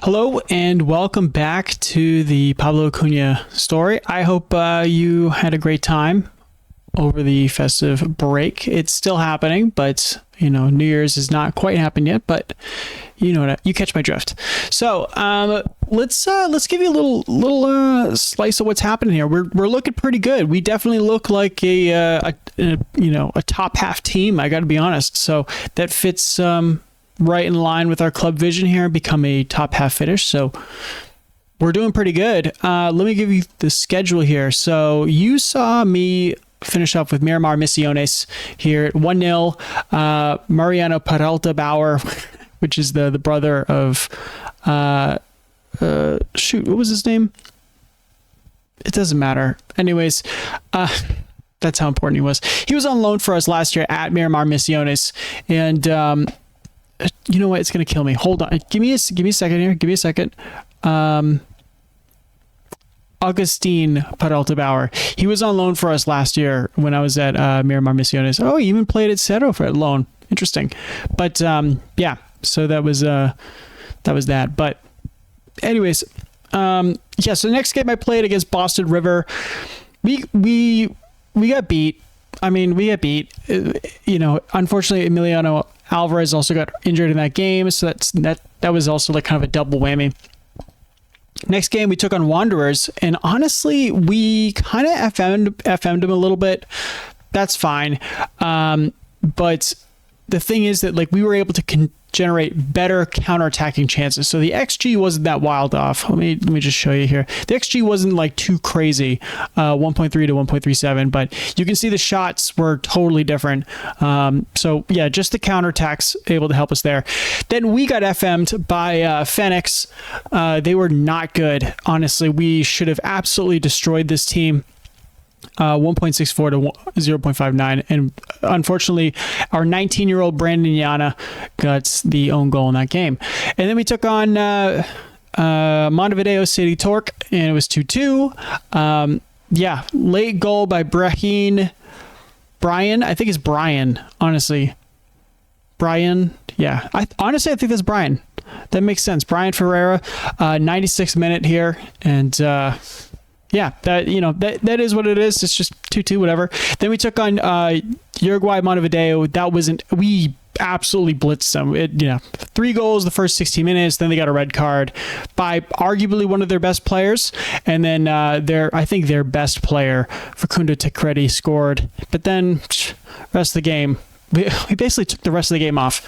Hello and welcome back to the Pablo Acuña story. I hope you had a great time over the festive break. It's still happening, but New Year's has not quite happened yet, but you catch my drift. So let's give you a little slice of what's happening here. We're looking pretty good. We definitely look like a top half team. I got to be honest. So that fits right in line with our club vision here, become a top half finish. So we're doing pretty good. Let me give you the schedule here. So you saw me finish up with Miramar Misiones here at 1-0. Mariano Peralta Bauer, which is the brother of what was his name? It doesn't matter. Anyways, that's how important he was. He was on loan for us last year at Miramar Misiones, and you know what? It's gonna kill me. Hold on. Give me a second here. Give me a second. Augustine Peralta Bauer. He was on loan for us last year when I was at Miramar Misiones. Oh, he even played at Cerro for loan. Interesting. But yeah, so that was that. But anyways, yeah. So the next game I played against Boston River, we got beat. I mean, we got beat. Unfortunately, Emiliano Alvarez also got injured in that game, so that was also like kind of a double whammy. Next game, we took on Wanderers, and honestly, we kind of FM'd them a little bit. That's fine. But the thing is that we were able to generate better counterattacking chances. So the XG wasn't that wild off. Let me just show you here. The XG wasn't too crazy, 1.3 to 1.37, but you can see the shots were totally different. So yeah, just the counterattacks able to help us there. Then we got FM'd by Phoenix. They were not good. Honestly, we should have absolutely destroyed this team. 1.64 to 0.59, and unfortunately our 19-year-old Brandon Yana got the own goal in that game. And then we took on Montevideo City Torque, and it was 2-2. Yeah, late goal by Brian. I think it's Brian, honestly. Brian, yeah. I think that's Brian. That makes sense. Brian Ferreira, 96th minute here, and yeah, that is what it is. It's just 2-2, whatever. Then we took on Uruguay Montevideo. We absolutely blitzed them. 3 goals the first 16 minutes. Then they got a red card by arguably one of their best players, and then I think their best player, Facundo Tecredi, scored. But then rest of the game, we basically took the rest of the game off.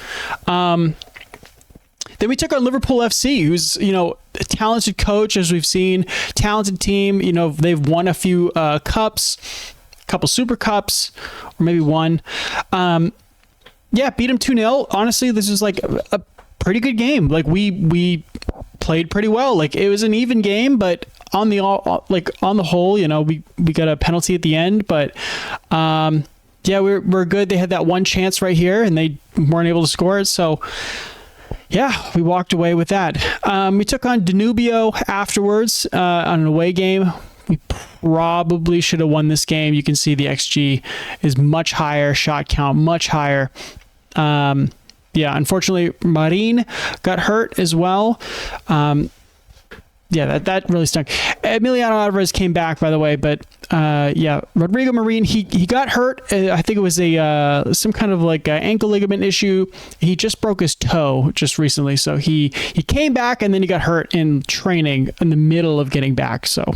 Then we took on Liverpool FC, who's, a talented coach, as we've seen, talented team. They've won a few cups, a couple Super Cups, or maybe one. Yeah, beat them 2-0. Honestly, this is a pretty good game. We played pretty well. It was an even game, but on the whole, we got a penalty at the end, but yeah, we're good. They had that one chance right here, and they weren't able to score it, so yeah, we walked away with that. We took on Danubio afterwards on an away game. We probably should have won this game. You can see the XG is much higher, shot count much higher. Yeah, unfortunately, Marin got hurt as well. Yeah, that really stunk. Emiliano Alvarez came back, by the way, but yeah, Rodrigo Marin, he got hurt. I think it was some kind of ankle ligament issue. He just broke his toe just recently, so he came back and then he got hurt in training in the middle of getting back. So,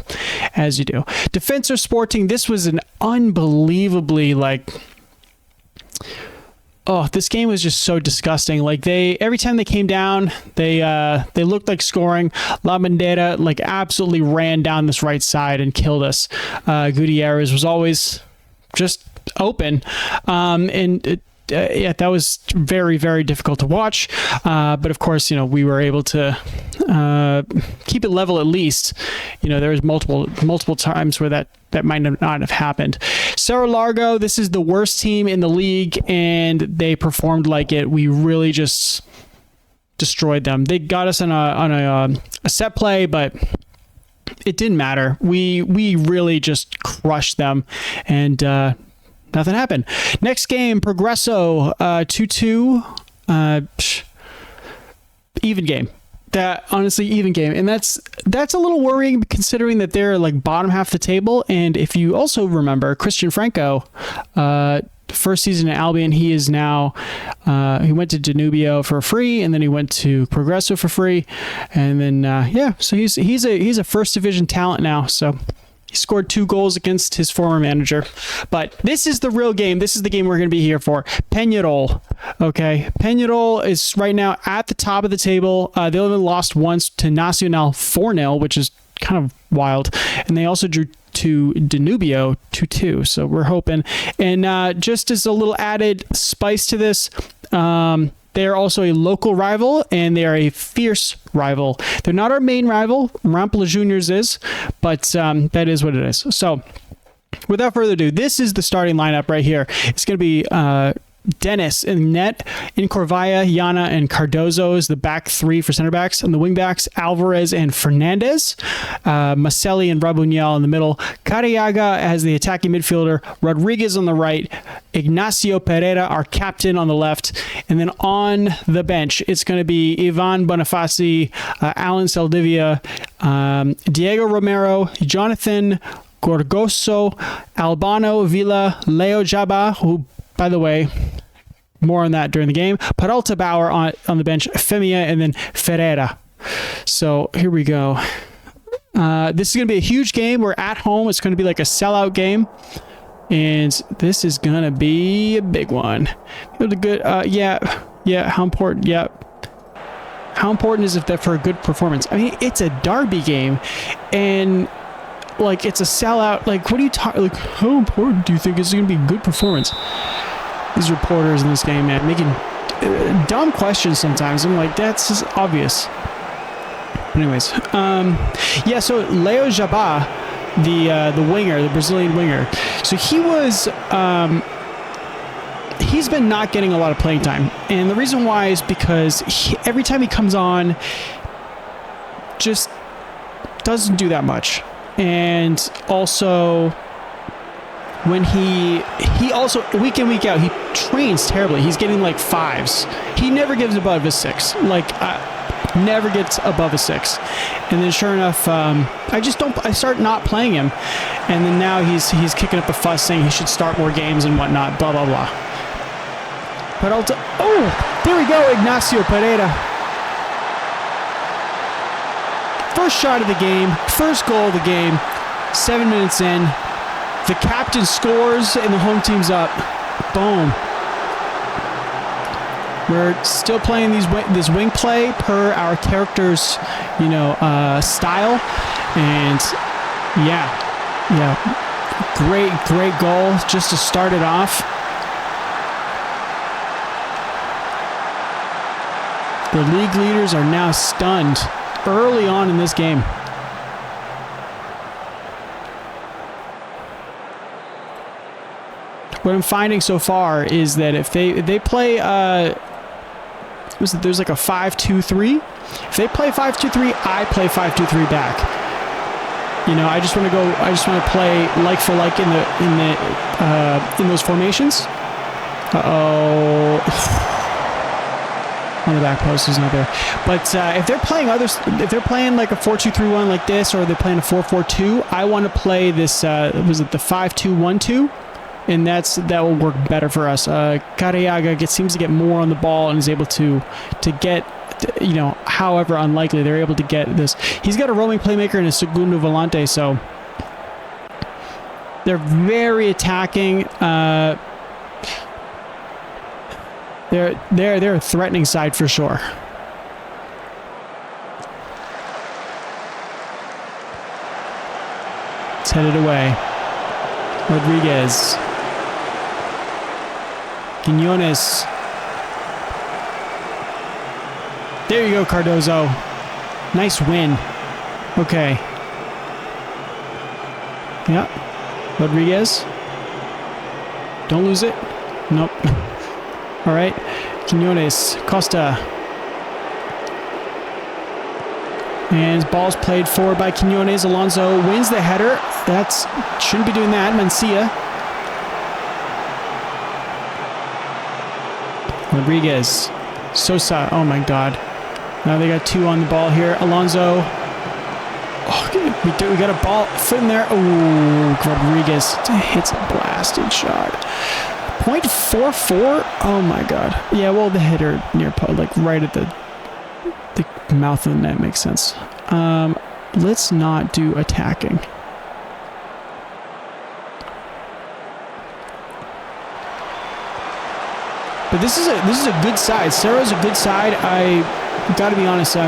as you do. Defensor Sporting, this was an unbelievably this game was just so disgusting. Every time they came down, they looked like scoring. La Bandera absolutely ran down this right side and killed us. Gutierrez was always just open, and yeah, that was very, very difficult to watch. But of course, we were able to keep it level at least. There was multiple times where that might not have happened. Cerro Largo, this is the worst team in the league, and they performed like it. We really just destroyed them. They got us on a set play, but it didn't matter. We really just crushed them, and nothing happened. Next game, Progresso, 2-2. Even game. That honestly even game, and that's a little worrying considering that they're like bottom half of the table. And if you also remember Christian Franco, first season at Albion, he is now he went to Danubio for free, and then he went to Progresso for free, and then so he's a first division talent now. So he scored 2 goals against his former manager. But this is the real game. This is the game we're going to be here for. Peñarol. Okay. Peñarol is right now at the top of the table. They only lost once to Nacional 4-0, which is kind of wild. And they also drew to Danubio 2-2. So we're hoping. And just as a little added spice to this, they are also a local rival, and they are a fierce rival. They're not our main rival. Rampla Juniors is, but that is what it is. So without further ado, this is the starting lineup right here. It's going to be Dennis in net, in Corvalla, Yana, and Cardozo is the back 3 for center backs, and the wing backs Alvarez and Fernandez, Maselli and Rabuñel in the middle, Cariaga as the attacking midfielder, Rodriguez on the right, Ignacio Pereira, our captain, on the left, and then on the bench it's going to be Ivan Bonifaci, Alan Saldivia, Diego Romero, Jonathan Gorgoso, Albano Villa, Leo Jaba, who, by the way, more on that during the game. Peralta Bauer on the bench, Femia, and then Ferreira. So here we go. This is going to be a huge game. We're at home. It's going to be like a sellout game. And this is going to be a big one. Good. How important? Yeah. How important is it that for a good performance? I mean, it's a derby game. And like, it's a sellout. Like, what are you talking? Like, how important do you think is going to be a good performance? These reporters in this game, man, making dumb questions sometimes. I'm like, that's just obvious. Anyways, so Leo Jabá, the winger, the Brazilian winger. So he was, he's been not getting a lot of playing time, and the reason why is because every time he comes on, just doesn't do that much. And also, when he also week in, week out, he trains terribly. He's getting like 5s. He never gives above a 6. Like, never gets above a 6. And then sure enough, I start not playing him. And then now he's kicking up a fuss saying he should start more games and whatnot, blah, blah, blah. Peralta, there we go, Ignacio Pereira. First shot of the game, first goal of the game, 7 minutes in. The captain scores and the home team's up. Boom. We're still playing this wing play per our character's, style. And great goal just to start it off. The league leaders are now stunned early on in this game. What I'm finding so far is that if they play, there's like a 5-2-3. If they play 5-2-3, I play 5-2-3 back. I just want to play like for like in those formations. On the back post is not there. But if they're playing like a 4-2-3-1 like this, or they're playing a 4-4-2, I want to play this. Was it the 5-2-1-2? And that will work better for us. Cariaga seems to get more on the ball and is able to get, however unlikely they're able to get this. He's got a roaming playmaker and a segundo volante, so they're very attacking. They're a threatening side for sure. It's headed away. Rodriguez. Quiñones. There you go, Cardozo. Nice win. Okay. Yeah. Rodriguez. Don't lose it. Nope. All right. Quiñones. Costa. And his ball's played forward by Quiñones. Alonso wins the header. Shouldn't be doing that. Mancia. Rodriguez. Sosa. Oh my God. Now they got 2 on the ball here. Alonso. Oh, we got a ball foot in there. Oh, Rodriguez hits a blasted shot. 0.44. Oh my God. Yeah, well, the hitter near like right at the mouth of the net makes sense. Let's not do attacking. But this is a good side. Cerro's a good side. I got to be honest. All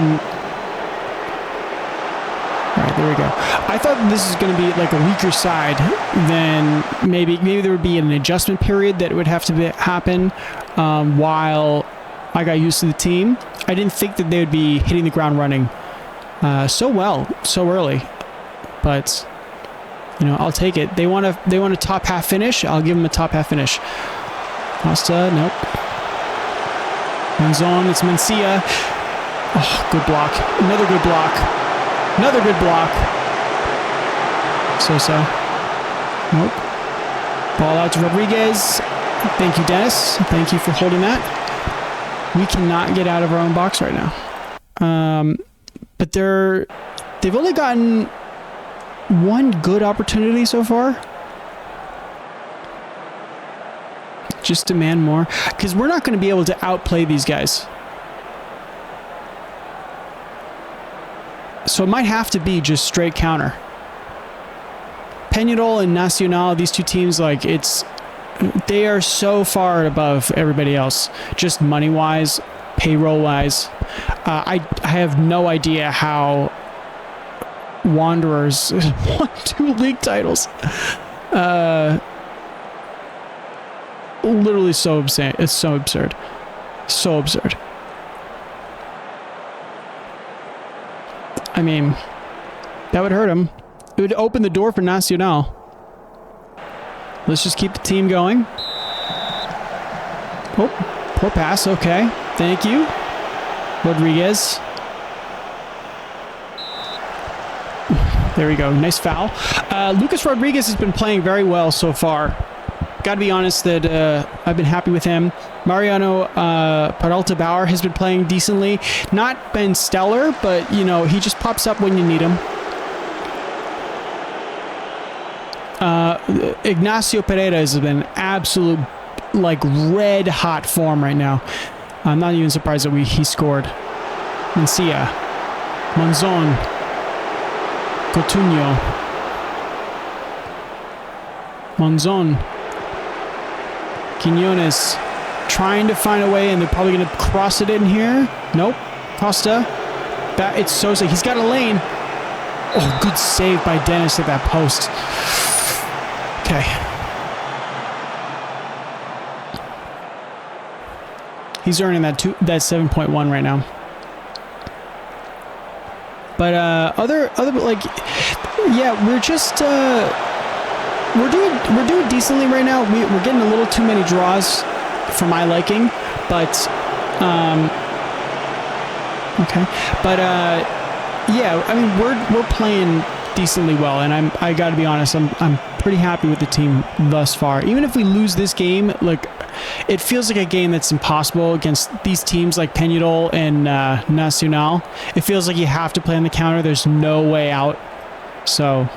right, there we go. I thought this is going to be like a weaker side. Then maybe there would be an adjustment period that would have to happen while I got used to the team. I didn't think that they would be hitting the ground running so well so early. But you know, I'll take it. They want a top half finish. I'll give them a top half finish. Costa, nope. Manzon, it's Mencia. Oh, good block. Another good block. Another good block. So. Nope. Ball out to Rodriguez. Thank you, Dennis. Thank you for holding that. We cannot get out of our own box right now. But they've only gotten one good opportunity so far. Just demand more, because we're not going to be able to outplay these guys. So it might have to be just straight counter. Peñarol and Nacional, these two teams, like they are so far above everybody else, just money-wise, payroll-wise. I have no idea how Wanderers won 2 league titles. Literally so absurd. It's so absurd. So absurd. I mean, that would hurt him. It would open the door for Nacional. Let's just keep the team going. Oh, poor pass. Okay. Thank you. Rodriguez. There we go. Nice foul. Lucas Rodriguez has been playing very well so far. Got to be honest that I've been happy with him. Mariano Peralta Bauer has been playing decently. Not been stellar, but, you know, he just pops up when you need him. Ignacio Pereira has been absolute, like, red-hot form right now. I'm not even surprised that he scored. Mencia. Monzon. Coutinho. Monzon. Quiñones trying to find a way, and they're probably going to cross it in here. Nope. Costa. It's Sosa. He's got a lane. Oh, good save by Dennis at that post. Okay. He's earning that 7.1 right now. But other like, yeah, we're just we're doing decently right now. We're getting a little too many draws for my liking, but okay. But yeah, I mean we're playing decently well, and I got to be honest, I'm pretty happy with the team thus far. Even if we lose this game, like, it feels like a game that's impossible against these teams like Peñarol and Nacional. It feels like you have to play on the counter. There's no way out. So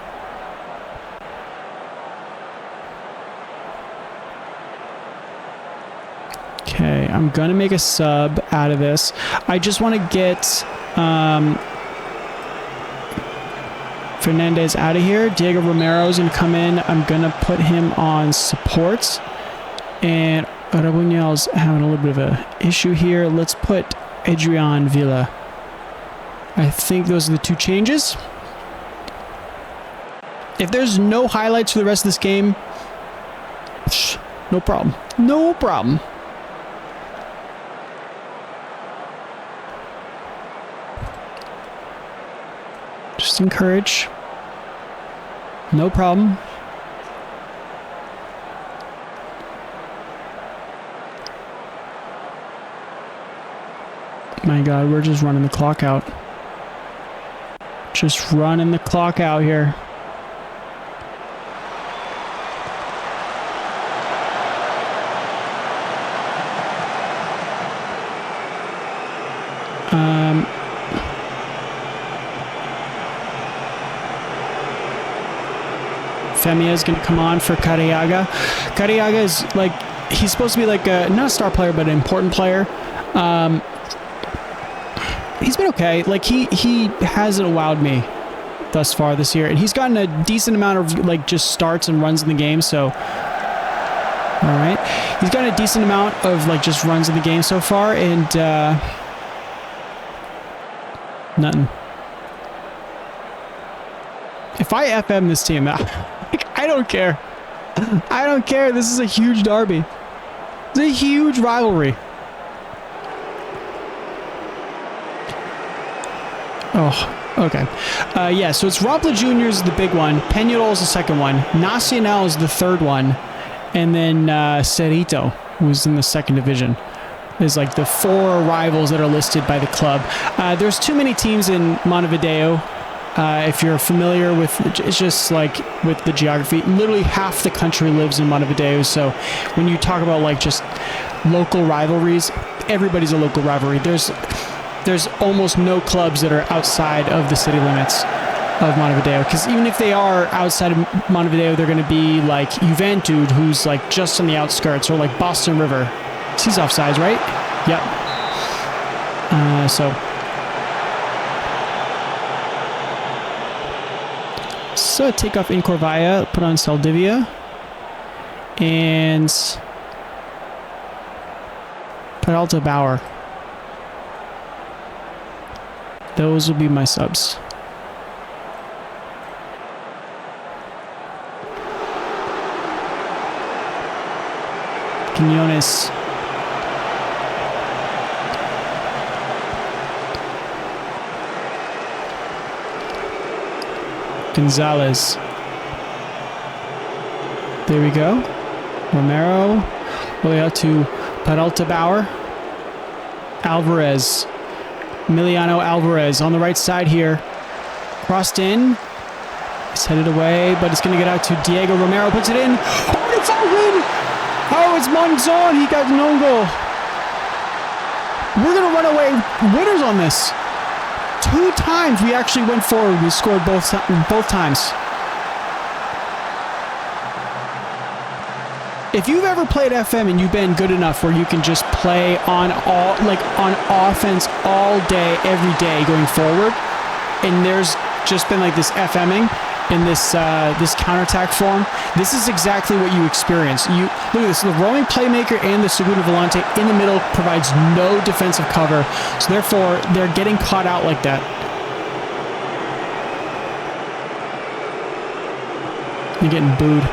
okay, I'm gonna make a sub out of this. I just want to get Fernandez out of here. Diego Romero's gonna come in. I'm gonna put him on support. And Rabuñal's having a little bit of an issue here. Let's put Adrian Villa. I think those are the 2 changes. If there's no highlights for the rest of this game, no problem. No problem. Just encourage. No problem. My God, we're just running the clock out. Just running the clock out here. Femia is going to come on for Cariaga. Cariaga is like, he's supposed to be like a, not a star player, but an important player. He's been okay. Like he hasn't wowed me thus far this year, and he's gotten a decent amount of like just starts and runs in the game. So, all right, he's gotten a decent amount of like just runs in the game so far, and nothing. If I FM this team, I don't care. I don't care. This is a huge derby. It's a huge rivalry. Oh, okay. Yeah, so it's Rampla Junior is the big one. Peñarol is the second one. Nacional is the third one. And then Cerrito, who's in the second division. Is like the 4 rivals that are listed by the club. There's too many teams in Montevideo. If you're familiar with, it's just like with the geography, literally half the country lives in Montevideo. So when you talk about like just local rivalries, everybody's a local rivalry. There's almost no clubs that are outside of the city limits of Montevideo, because even if they are outside of Montevideo, they're going to be like Juventud, who's like just on the outskirts, or like Boston River. He's offsides, right? Yep. So take off in Corvaya, put on Saldivia, and Peralta Bauer. Those will be my subs. Quinones. Gonzalez. There we go. Romero. All the way out to Peralta Bauer. Alvarez. Emiliano Alvarez on the right side here. Crossed in. It's headed away, but it's going to get out to Diego Romero. Puts it in. Oh, it's all in. Oh, it's Monzon. He got no goal. We're going to run away winners on this. 2 times we actually went forward. We scored both times. If you've ever played FM and you've been good enough where you can just play on offense all day, every day going forward, and there's just been like this FMing in this counterattack form, this is exactly what you experience. You look at this: the roaming playmaker and the Segundo Volante in the middle provides no defensive cover, so therefore they're getting caught out like that. You're getting booed.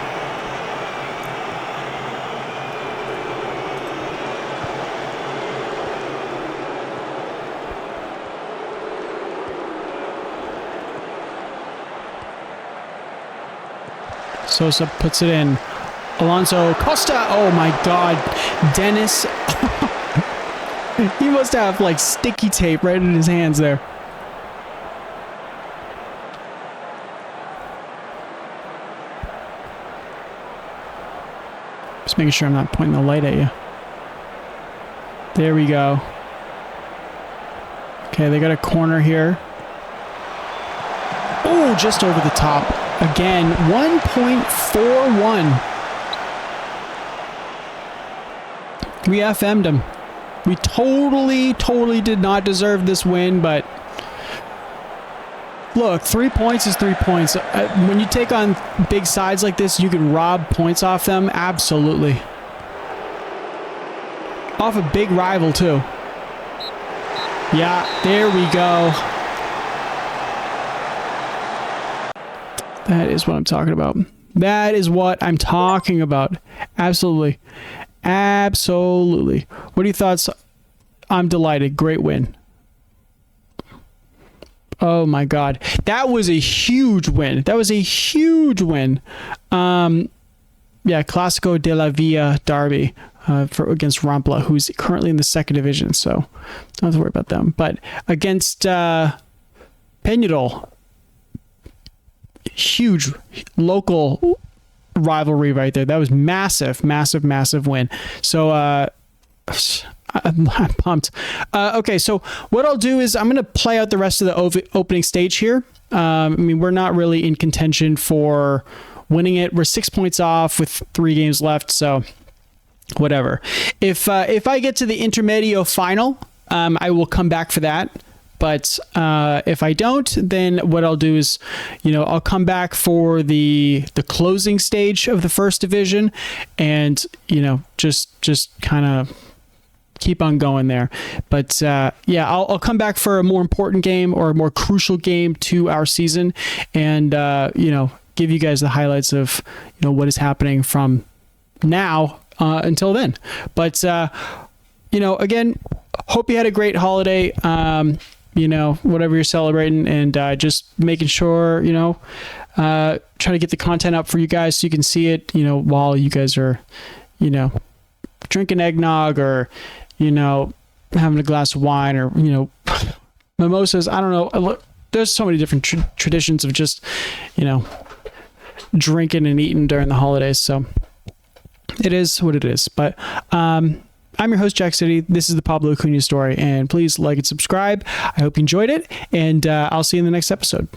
Sosa puts it in. Alonso Costa. Oh my God. Dennis. He must have like sticky tape right in his hands there. Just making sure I'm not pointing the light at you. There we go. Okay, they got a corner here. Oh, just over the top. Again, 1.41. We FM'd him. We totally did not deserve this win, but look, 3 points is 3 points. When you take on big sides like this, you can rob points off them. Absolutely. Off a big rival, too. Yeah, there we go. That is what I'm talking about. That is what I'm talking about. Absolutely. Absolutely. What are your thoughts? I'm delighted. Great win. Oh my God. That was a huge win. That was a huge win. Yeah, Clásico de la Villa derby against Rampla, who's currently in the second division, so don't have to worry about them. But against Peñarol, huge local rivalry right there. That was massive win. So I'm pumped. Okay, so what I'll do is I'm going to play out the rest of the opening stage here. I mean, we're not really in contention for winning it. We're 6 points off with 3 games left, so whatever. If I get to the Intermedio final, I will come back for that. But if I don't, then what I'll do is, I'll come back for the closing stage of the first division, and just kind of keep on going there. But I'll come back for a more important game or a more crucial game to our season, and give you guys the highlights of what is happening from now until then. But again, hope you had a great holiday. Whatever you're celebrating, and just making sure, try to get the content up for you guys so you can see it, while you guys are, drinking eggnog or, having a glass of wine or, mimosas. I don't know. There's so many different traditions of just, drinking and eating during the holidays. So it is what it is. But, I'm your host, Jack City. This is the Pablo Acuña story, and please like and subscribe. I hope you enjoyed it, and I'll see you in the next episode.